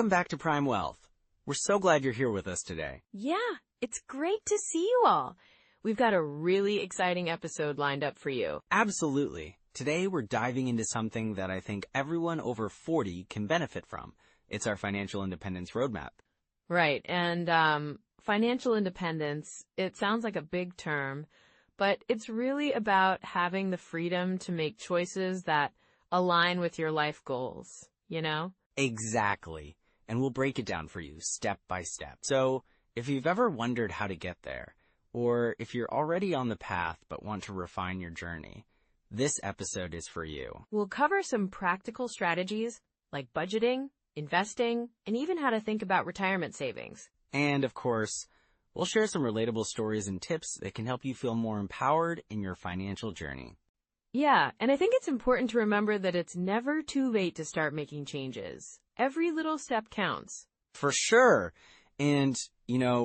welcome back to Prime Wealth. We're so glad you're here with us today. Yeah, it's great to see you all. We've got a really exciting episode lined up for you. Absolutely. Today we're diving into something that I think everyone over 40 can benefit from. It's our financial independence roadmap. Right, and financial independence, it sounds like a big term, but it's really about having the freedom to make choices that align with your life goals, you know? Exactly. And we'll break it down for you step by step. So if you've ever wondered how to get there, or if you're already on the path but want to refine your journey, this episode is for you. We'll cover some practical strategies like budgeting, investing, and even how to think about retirement savings. And of course, we'll share some relatable stories and tips that can help you feel more empowered in your financial journey. Yeah, and I think it's important to remember that it's never too late to start making changes. Every little step counts. For sure. And,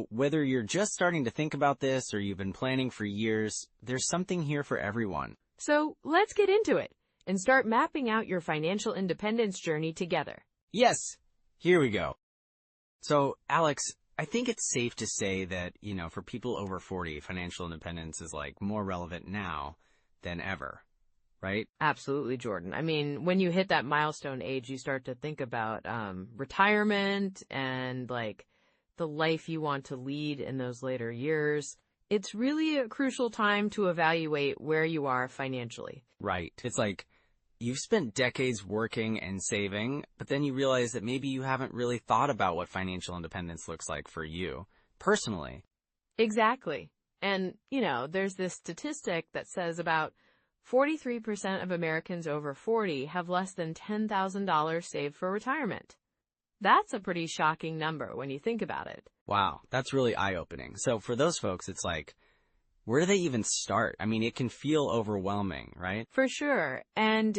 whether you're just starting to think about this or you've been planning for years, there's something here for everyone. So let's get into it and start mapping out your financial independence journey together. Yes, here we go. So, Alex, I think it's safe to say that, for people over 40, financial independence is more relevant now than ever, right? Absolutely, Jordan. I mean, when you hit that milestone age, you start to think about retirement and the life you want to lead in those later years. It's really a crucial time to evaluate where you are financially. Right. It's you've spent decades working and saving, but then you realize that maybe you haven't really thought about what financial independence looks like for you personally. Exactly. And, there's this statistic that says about 43% of Americans over 40 have less than $10,000 saved for retirement. That's a pretty shocking number when you think about it. Wow, that's really eye-opening. So for those folks, it's where do they even start? I mean, it can feel overwhelming, right? For sure. And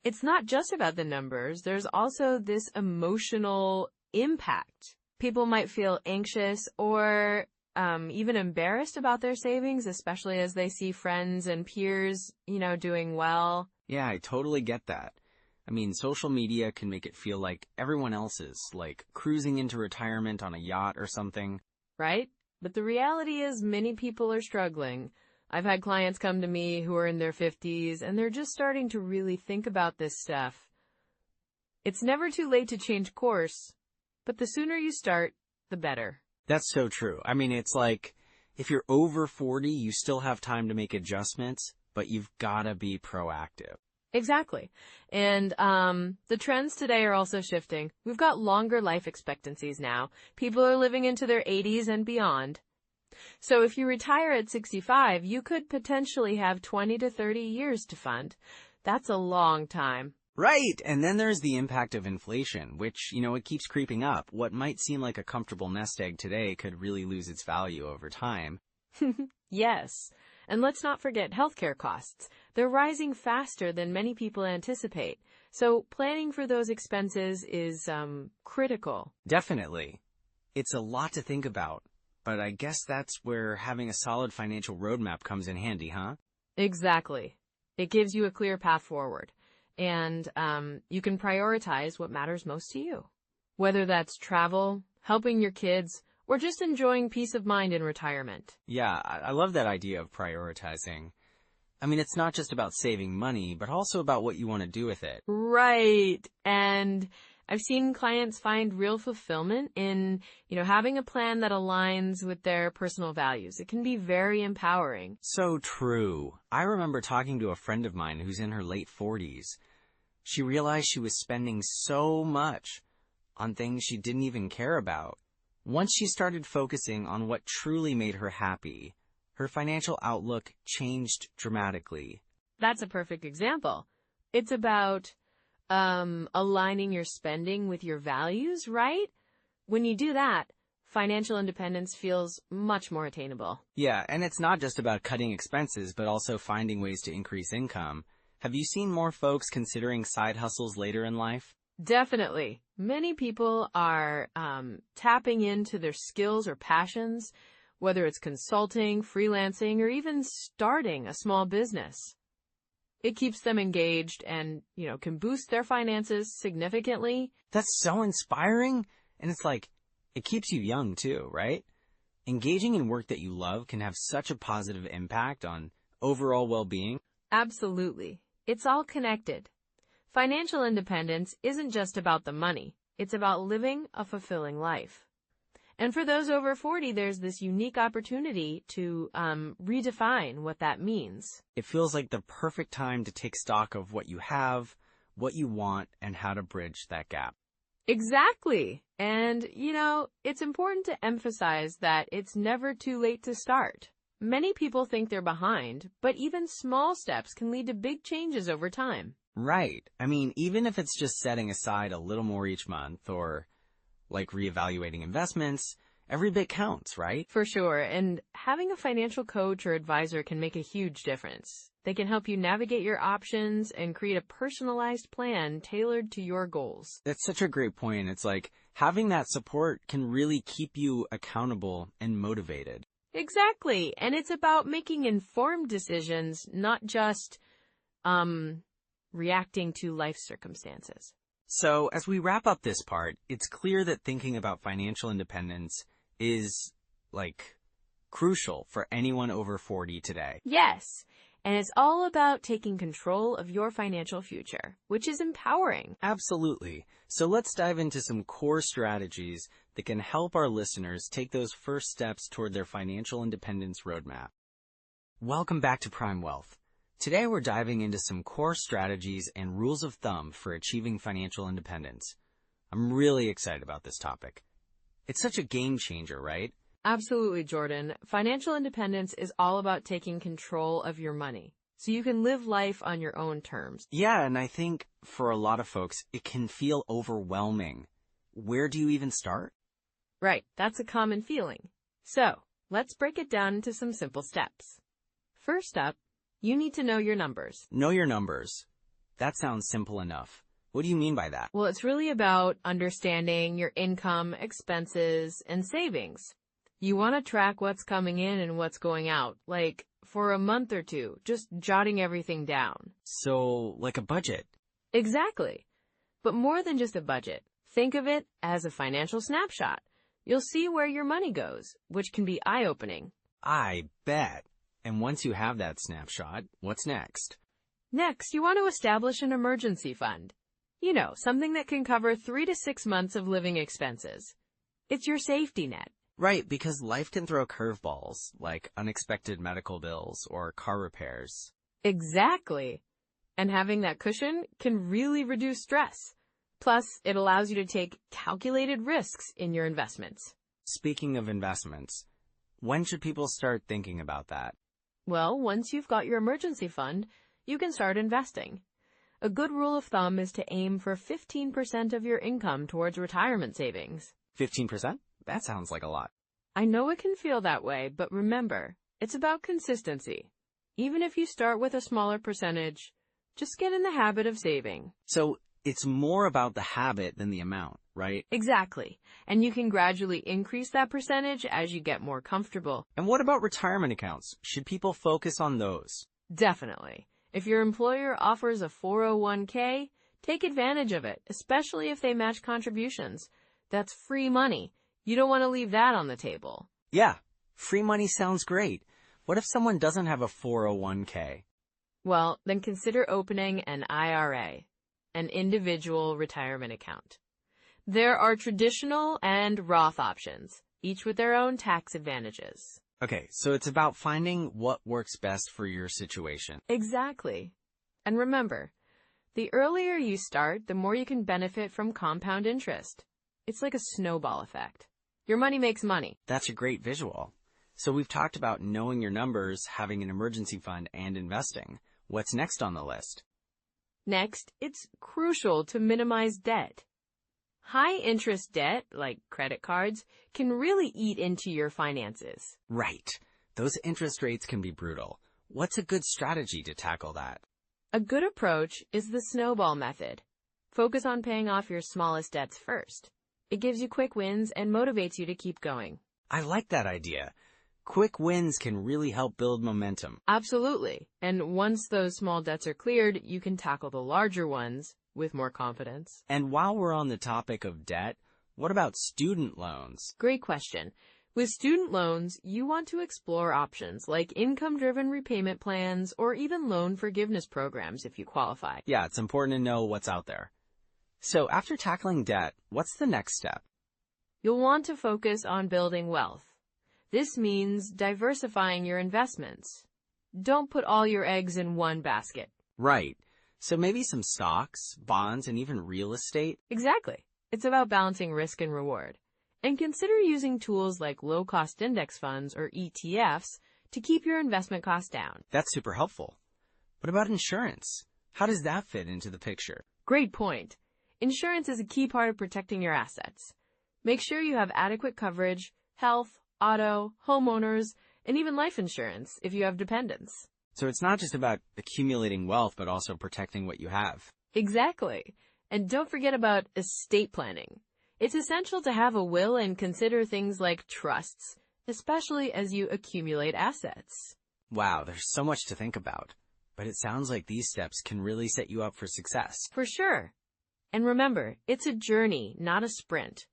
it's not just about the numbers. There's also this emotional impact. People might feel anxious or even embarrassed about their savings, especially as they see friends and peers, doing well. Yeah, I totally get that. I mean, social media can make it feel like everyone else is, cruising into retirement on a yacht or something. Right? But the reality is many people are struggling. I've had clients come to me who are in their 50s, and they're just starting to really think about this stuff. It's never too late to change course, but the sooner you start, the better. That's so true. I mean, it's if you're over 40, you still have time to make adjustments, but you've got to be proactive. Exactly. And the trends today are also shifting. We've got longer life expectancies now. People are living into their 80s and beyond. So if you retire at 65, you could potentially have 20 to 30 years to fund. That's a long time. Right. And then there's the impact of inflation, which, it keeps creeping up. What might seem like a comfortable nest egg today could really lose its value over time. Yes. And let's not forget healthcare costs. They're rising faster than many people anticipate. So planning for those expenses is critical. Definitely. It's a lot to think about, but I guess that's where having a solid financial roadmap comes in handy, huh? Exactly. It gives you a clear path forward, and you can prioritize what matters most to you. Whether that's travel, helping your kids, or just enjoying peace of mind in retirement. Yeah, I love that idea of prioritizing. I mean, it's not just about saving money, but also about what you want to do with it. Right. And I've seen clients find real fulfillment in, having a plan that aligns with their personal values. It can be very empowering. So true. I remember talking to a friend of mine who's in her late 40s. She realized she was spending so much on things she didn't even care about. Once she started focusing on what truly made her happy, her financial outlook changed dramatically. That's a perfect example. It's about aligning your spending with your values, right? When you do that, financial independence feels much more attainable. Yeah, and it's not just about cutting expenses, but also finding ways to increase income. Have you seen more folks considering side hustles later in life? Definitely. Many people are tapping into their skills or passions, whether it's consulting, freelancing, or even starting a small business. It keeps them engaged and, can boost their finances significantly. That's so inspiring. And it's like, it keeps you young too, right? Engaging in work that you love can have such a positive impact on overall well-being. Absolutely. It's all connected. Financial independence isn't just about the money. It's about living a fulfilling life. And for those over 40, there's this unique opportunity to redefine what that means. It feels like the perfect time to take stock of what you have, what you want, and how to bridge that gap. Exactly. And, it's important to emphasize that it's never too late to start. Many people think they're behind, but even small steps can lead to big changes over time. Right. I mean, even if it's just setting aside a little more each month or like reevaluating investments, every bit counts, right? For sure. And having a financial coach or advisor can make a huge difference. They can help you navigate your options and create a personalized plan tailored to your goals. That's such a great point. It's like having that support can really keep you accountable and motivated. Exactly. And it's about making informed decisions, not just reacting to life circumstances. So as we wrap up this part, it's clear that thinking about financial independence is crucial for anyone over 40 today. Yes. And it's all about taking control of your financial future, which is empowering. Absolutely. So let's dive into some core strategies that can help our listeners take those first steps toward their financial independence roadmap. Welcome back to Prime Wealth. Today we're diving into some core strategies and rules of thumb for achieving financial independence. I'm really excited about this topic. It's such a game changer, right? Absolutely, Jordan. Financial independence is all about taking control of your money, so you can live life on your own terms. Yeah, and I think for a lot of folks, it can feel overwhelming. Where do you even start? Right, that's a common feeling. So, let's break it down into some simple steps. First up, you need to know your numbers. Know your numbers. That sounds simple enough. What do you mean by that? Well, it's really about understanding your income, expenses, and savings. You want to track what's coming in and what's going out, like for a month or two, just jotting everything down. So, like a budget. Exactly. But more than just a budget. Think of it as a financial snapshot. You'll see where your money goes, which can be eye-opening. I bet. And once you have that snapshot, what's next? Next, you want to establish an emergency fund. Something that can cover 3 to 6 months of living expenses. It's your safety net. Right, because life can throw curveballs, like unexpected medical bills or car repairs. Exactly. And having that cushion can really reduce stress. Plus, it allows you to take calculated risks in your investments. Speaking of investments, when should people start thinking about that? Well, once you've got your emergency fund, you can start investing. A good rule of thumb is to aim for 15% of your income towards retirement savings. 15%? That sounds like a lot. I know it can feel that way, but remember, it's about consistency. Even if you start with a smaller percentage, just get in the habit of saving. So it's more about the habit than the amount, right? Exactly. And you can gradually increase that percentage as you get more comfortable. And what about retirement accounts? Should people focus on those? Definitely. If your employer offers a 401k, take advantage of it, especially if they match contributions. That's free money. You don't want to leave that on the table. Yeah, free money sounds great. What if someone doesn't have a 401k? Well, then consider opening an IRA, an individual retirement account. There are traditional and Roth options, each with their own tax advantages. Okay, so it's about finding what works best for your situation. Exactly. And remember, the earlier you start, the more you can benefit from compound interest. It's like a snowball effect. Your money makes money. That's a great visual. So we've talked about knowing your numbers, having an emergency fund, and investing. What's next on the list? Next, it's crucial to minimize debt. High-interest debt, like credit cards, can really eat into your finances. Right. Those interest rates can be brutal. What's a good strategy to tackle that? A good approach is the snowball method. Focus on paying off your smallest debts first. It gives you quick wins and motivates you to keep going. I like that idea. Quick wins can really help build momentum. Absolutely. And once those small debts are cleared, you can tackle the larger ones with more confidence. And while we're on the topic of debt, what about student loans? Great question. With student loans, you want to explore options like income-driven repayment plans or even loan forgiveness programs if you qualify. Yeah, it's important to know what's out there. So after tackling debt, what's the next step? You'll want to focus on building wealth. This means diversifying your investments. Don't put all your eggs in one basket. Right. So maybe some stocks, bonds, and even real estate? Exactly. It's about balancing risk and reward. And consider using tools like low-cost index funds or ETFs to keep your investment costs down. That's super helpful. What about insurance? How does that fit into the picture? Great point. Insurance is a key part of protecting your assets. Make sure you have adequate coverage, health, auto, homeowners, and even life insurance if you have dependents. So it's not just about accumulating wealth, but also protecting what you have. Exactly. And don't forget about estate planning. It's essential to have a will and consider things like trusts, especially as you accumulate assets. Wow, there's so much to think about. But it sounds like these steps can really set you up for success. For sure. And remember, it's a journey, not a sprint.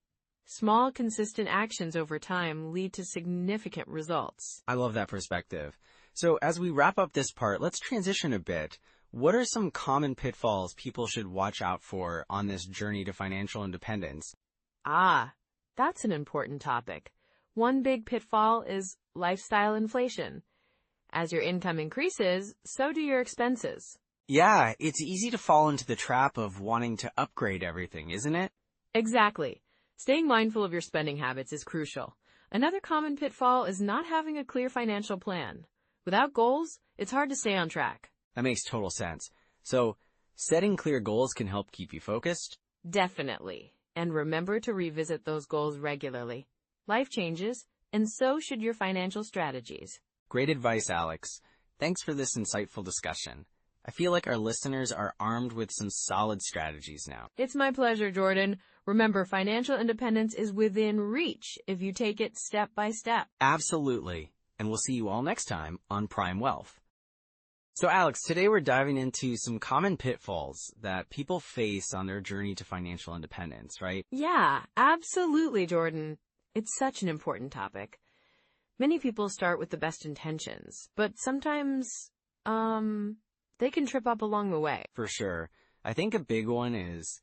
Small, consistent actions over time lead to significant results. I love that perspective. So as we wrap up this part, let's transition a bit. What are some common pitfalls people should watch out for on this journey to financial independence? That's an important topic. One big pitfall is lifestyle inflation. As your income increases, so do your expenses. Yeah, it's easy to fall into the trap of wanting to upgrade everything, isn't it? Exactly. Staying mindful of your spending habits is crucial. Another common pitfall is not having a clear financial plan. Without goals, it's hard to stay on track. That makes total sense. So, setting clear goals can help keep you focused? Definitely. And remember to revisit those goals regularly. Life changes, and so should your financial strategies. Great advice, Alex. Thanks for this insightful discussion. I feel like our listeners are armed with some solid strategies now. It's my pleasure, Jordan. Remember, financial independence is within reach if you take it step by step. Absolutely. And we'll see you all next time on Prime Wealth. So Alex, today we're diving into some common pitfalls that people face on their journey to financial independence, right? Yeah, absolutely, Jordan. It's such an important topic. Many people start with the best intentions, but sometimes, they can trip up along the way. For sure. I think a big one is,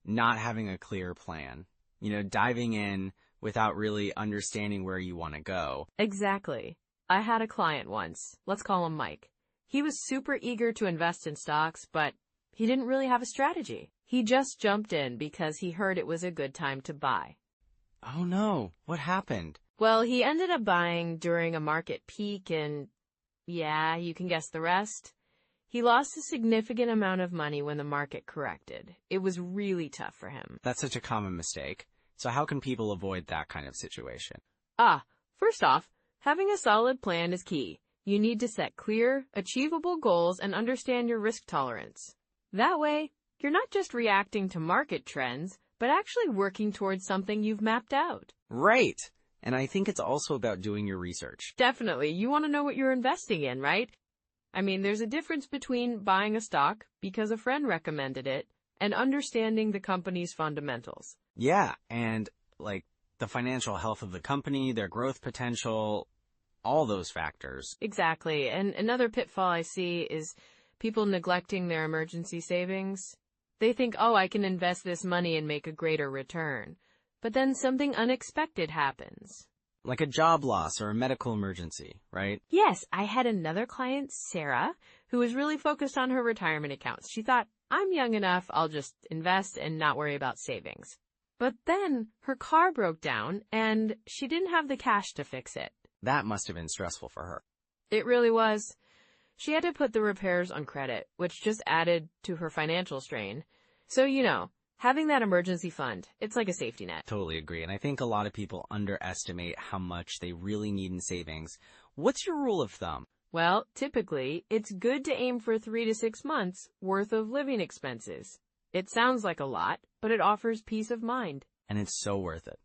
not having a clear plan. Diving in without really understanding where you want to go. Exactly. I had a client once. Let's call him Mike. He was super eager to invest in stocks, but he didn't really have a strategy. He just jumped in because he heard it was a good time to buy. Oh no, what happened? Well, he ended up buying during a market peak and, yeah, you can guess the rest. He lost a significant amount of money when the market corrected. It was really tough for him. That's such a common mistake. So how can people avoid that kind of situation? First off, having a solid plan is key. You need to set clear, achievable goals and understand your risk tolerance. That way, you're not just reacting to market trends, but actually working towards something you've mapped out. Right. And I think it's also about doing your research. Definitely. You want to know what you're investing in, right? I mean, there's a difference between buying a stock because a friend recommended it and understanding the company's fundamentals. Yeah, and the financial health of the company, their growth potential, all those factors. Exactly. And another pitfall I see is people neglecting their emergency savings. They think, I can invest this money and make a greater return. But then something unexpected happens. Like a job loss or a medical emergency, right? Yes, I had another client, Sarah, who was really focused on her retirement accounts. She thought, I'm young enough, I'll just invest and not worry about savings. But then her car broke down and she didn't have the cash to fix it. That must have been stressful for her. It really was. She had to put the repairs on credit, which just added to her financial strain. So, having that emergency fund, it's like a safety net. Totally agree. And I think a lot of people underestimate how much they really need in savings. What's your rule of thumb? Well, typically, it's good to aim for 3 to 6 months worth of living expenses. It sounds like a lot, but it offers peace of mind. And it's so worth it.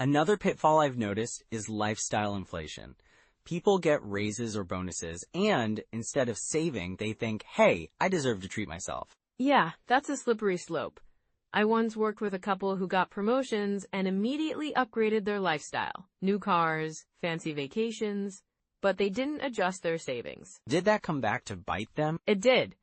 Another pitfall I've noticed is lifestyle inflation. People get raises or bonuses, and instead of saving, they think, hey, I deserve to treat myself. Yeah, that's a slippery slope. I once worked with a couple who got promotions and immediately upgraded their lifestyle. New cars, fancy vacations, but they didn't adjust their savings. Did that come back to bite them? It did.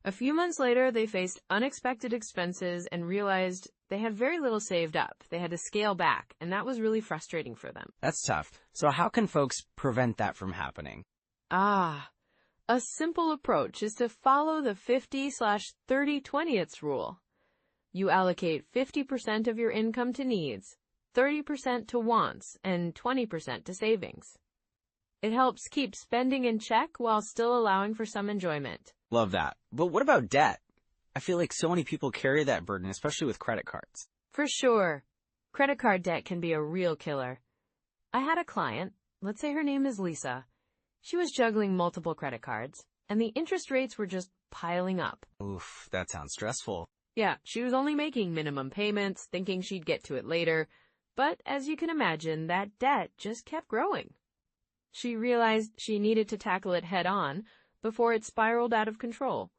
A few months later, they faced unexpected expenses and realized they had very little saved up. They had to scale back, and that was really frustrating for them. That's tough. So how can folks prevent that from happening? A simple approach is to follow the 50/30/20 rule. You allocate 50% of your income to needs, 30% to wants, and 20% to savings. It helps keep spending in check while still allowing for some enjoyment. Love that. But what about debt? I feel like so many people carry that burden, especially with credit cards. For sure. Credit card debt can be a real killer. I had a client, let's say her name is Lisa. She was juggling multiple credit cards, and the interest rates were just piling up. Oof, that sounds stressful. Yeah, she was only making minimum payments, thinking she'd get to it later. But as you can imagine, that debt just kept growing. She realized she needed to tackle it head on before it spiraled out of control.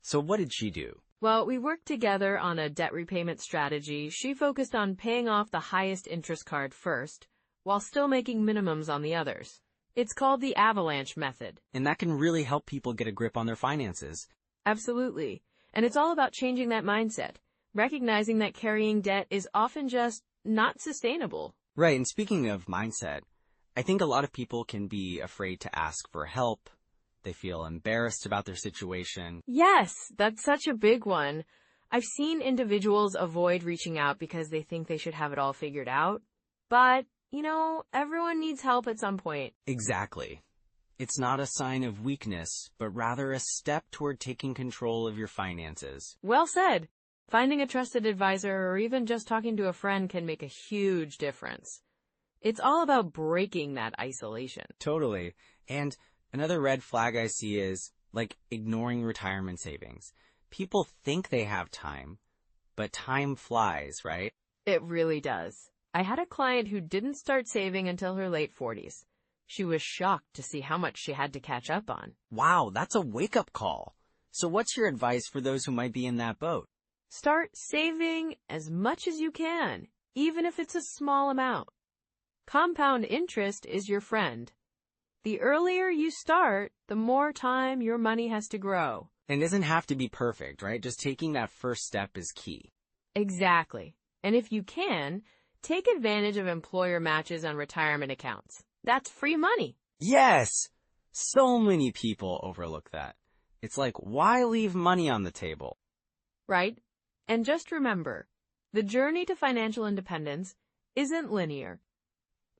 So what did she do? Well, we worked together on a debt repayment strategy. She focused on paying off the highest interest card first, while still making minimums on the others. It's called the avalanche method. And that can really help people get a grip on their finances. Absolutely. And it's all about changing that mindset, recognizing that carrying debt is often just not sustainable. Right, and speaking of mindset, I think a lot of people can be afraid to ask for help. They feel embarrassed about their situation. Yes, that's such a big one. I've seen individuals avoid reaching out because they think they should have it all figured out. But, everyone needs help at some point. Exactly. It's not a sign of weakness, but rather a step toward taking control of your finances. Well said. Finding a trusted advisor or even just talking to a friend can make a huge difference. It's all about breaking that isolation. Totally. And another red flag I see is, ignoring retirement savings. People think they have time, but time flies, right? It really does. I had a client who didn't start saving until her late 40s. She was shocked to see how much she had to catch up on. Wow, that's a wake-up call. So what's your advice for those who might be in that boat? Start saving as much as you can, even if it's a small amount. Compound interest is your friend. The earlier you start, the more time your money has to grow. And it doesn't have to be perfect, right? Just taking that first step is key. Exactly. And if you can, take advantage of employer matches on retirement accounts. That's free money. Yes! So many people overlook that. It's like, why leave money on the table? Right? And just remember, the journey to financial independence isn't linear.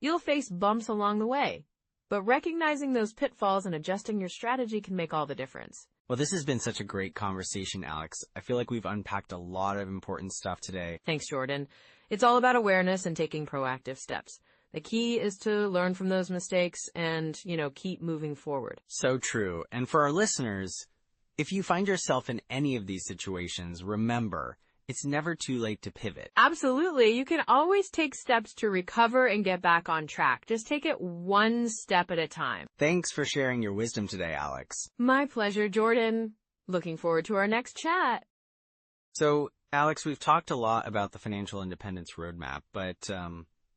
You'll face bumps along the way, but recognizing those pitfalls and adjusting your strategy can make all the difference. Well, this has been such a great conversation, Alex. I feel like we've unpacked a lot of important stuff today. Thanks, Jordan. It's all about awareness and taking proactive steps. The key is to learn from those mistakes and, keep moving forward. So true. And for our listeners, if you find yourself in any of these situations, remember, it's never too late to pivot. Absolutely. You can always take steps to recover and get back on track. Just take it one step at a time. Thanks for sharing your wisdom today, Alex. My pleasure, Jordan. Looking forward to our next chat. So, Alex, we've talked a lot about the financial independence roadmap, but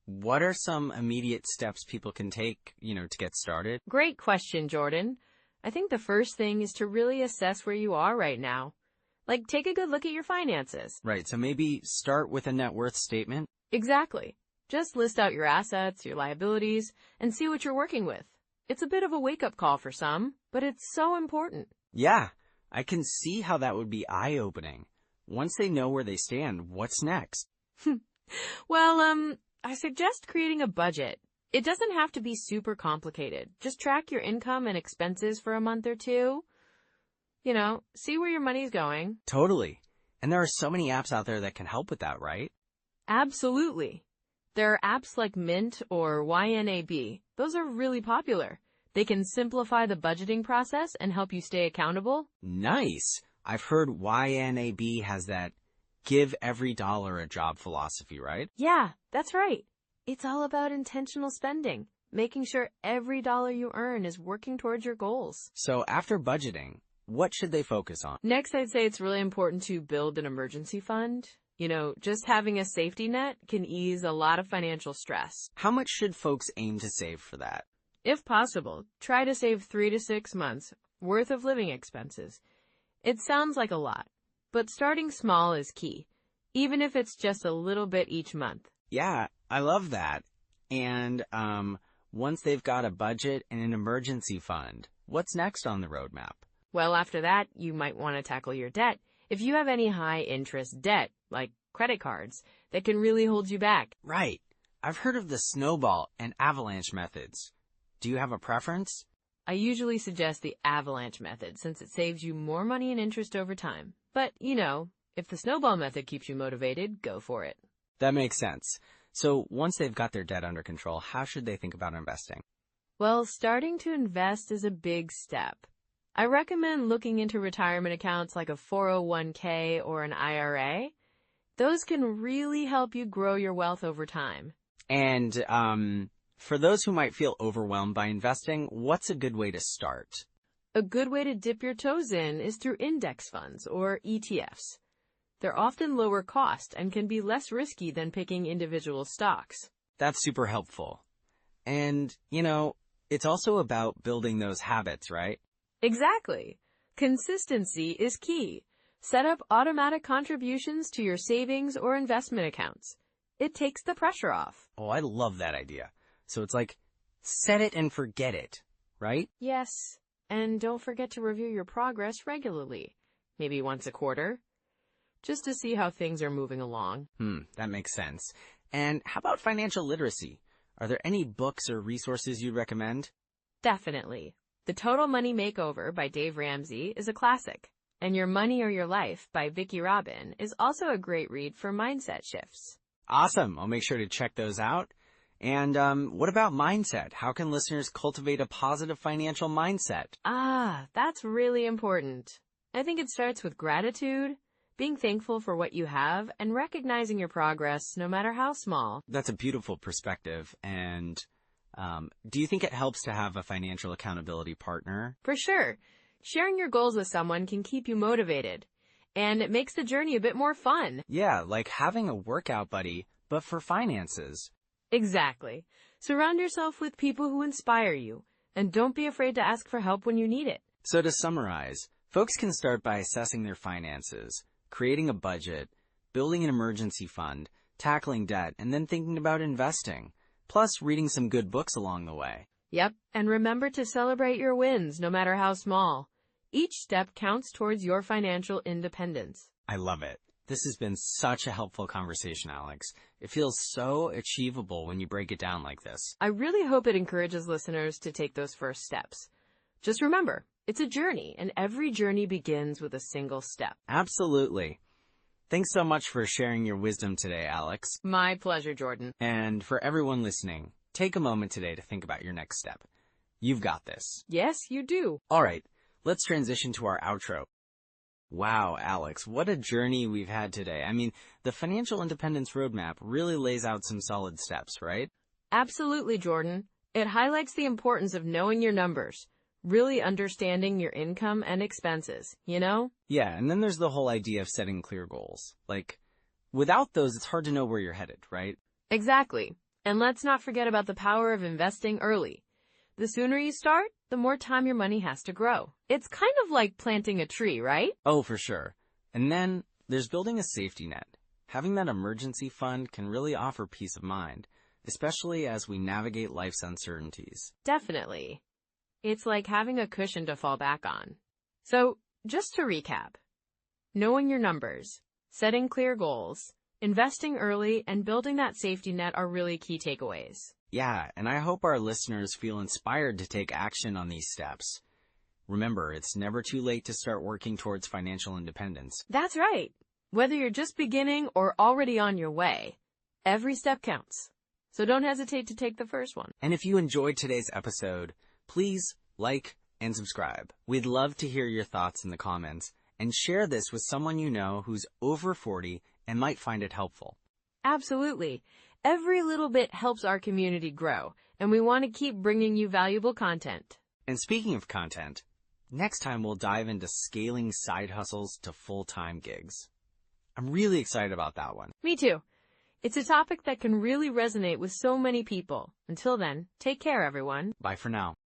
what are some immediate steps people can take, to get started? Great question, Jordan. I think the first thing is to really assess where you are right now. Take a good look at your finances. Right, so maybe start with a net worth statement. Exactly. Just list out your assets, your liabilities, and see what you're working with. It's a bit of a wake-up call for some, but it's so important. Yeah, I can see how that would be eye-opening. Once they know where they stand, what's next? Well, I suggest creating a budget. It doesn't have to be super complicated. Just track your income and expenses for a month or two. See where your money's going. Totally. And there are so many apps out there that can help with that, right? Absolutely. There are apps like Mint or YNAB. Those are really popular. They can simplify the budgeting process and help you stay accountable. Nice. I've heard YNAB has that give every dollar a job philosophy, right? Yeah, that's right. It's all about intentional spending, making sure every dollar you earn is working towards your goals. So after budgeting, what should they focus on? Next, I'd say it's really important to build an emergency fund. Just having a safety net can ease a lot of financial stress. How much should folks aim to save for that? If possible, try to save 3 to 6 months worth of living expenses. It sounds like a lot, but starting small is key, even if it's just a little bit each month. Yeah, I love that. And once they've got a budget and an emergency fund, what's next on the roadmap? Well, after that, you might want to tackle your debt. If you have any high-interest debt, like credit cards, that can really hold you back. Right. I've heard of the snowball and avalanche methods. Do you have a preference? I usually suggest the avalanche method since it saves you more money and interest over time. But, if the snowball method keeps you motivated, go for it. That makes sense. So once they've got their debt under control, how should they think about investing? Well, starting to invest is a big step. I recommend looking into retirement accounts like a 401k or an IRA. Those can really help you grow your wealth over time. And for those who might feel overwhelmed by investing, what's a good way to start? A good way to dip your toes in is through index funds or ETFs. They're often lower cost and can be less risky than picking individual stocks. That's super helpful. And, it's also about building those habits, right? Exactly. Consistency is key. Set up automatic contributions to your savings or investment accounts. It takes the pressure off. Oh, I love that idea. So it's like, set it and forget it, right? Yes. And don't forget to review your progress regularly. Maybe once a quarter. Just to see how things are moving along. That makes sense. And how about financial literacy? Are there any books or resources you'd recommend? Definitely. The Total Money Makeover by Dave Ramsey is a classic. And Your Money or Your Life by Vicki Robin is also a great read for mindset shifts. Awesome. I'll make sure to check those out. And what about mindset? How can listeners cultivate a positive financial mindset? That's really important. I think it starts with gratitude, being thankful for what you have, and recognizing your progress, no matter how small. That's a beautiful perspective. And do you think it helps to have a financial accountability partner? For sure. Sharing your goals with someone can keep you motivated, and it makes the journey a bit more fun. Yeah, like having a workout buddy, but for finances. Exactly. Surround yourself with people who inspire you, and don't be afraid to ask for help when you need it. So to summarize, folks can start by assessing their finances, creating a budget, building an emergency fund, tackling debt, and then thinking about investing, plus reading some good books along the way. Yep, and remember to celebrate your wins, no matter how small. Each step counts towards your financial independence. I love it. This has been such a helpful conversation, Alex. It feels so achievable when you break it down like this. I really hope it encourages listeners to take those first steps. Just remember, it's a journey, and every journey begins with a single step. Absolutely. Thanks so much for sharing your wisdom today, Alex. My pleasure, Jordan. And for everyone listening, take a moment today to think about your next step. You've got this. Yes, you do. All right, let's transition to our outro. Wow, Alex, what a journey we've had today. I mean, the Financial Independence Roadmap really lays out some solid steps, right? Absolutely, Jordan. It highlights the importance of knowing your numbers, really understanding your income and expenses, Yeah, and then there's the whole idea of setting clear goals. Like, without those, it's hard to know where you're headed, right? Exactly. And let's not forget about the power of investing early. The sooner you start, the more time your money has to grow. It's kind of like planting a tree, right? Oh, for sure. And then there's building a safety net. Having that emergency fund can really offer peace of mind, especially as we navigate life's uncertainties. Definitely. It's like having a cushion to fall back on. So, just to recap, knowing your numbers, setting clear goals, investing early, and building that safety net are really key takeaways. Yeah, and I hope our listeners feel inspired to take action on these steps. Remember, it's never too late to start working towards financial independence. That's right. Whether you're just beginning or already on your way, every step counts. So don't hesitate to take the first one. And if you enjoyed today's episode, please like and subscribe. We'd love to hear your thoughts in the comments, and share this with someone you know who's over 40 and might find it helpful. Absolutely. Every little bit helps our community grow, and we want to keep bringing you valuable content. And speaking of content, next time we'll dive into scaling side hustles to full-time gigs. I'm really excited about that one. Me too. It's a topic that can really resonate with so many people. Until then, take care, everyone. Bye for now.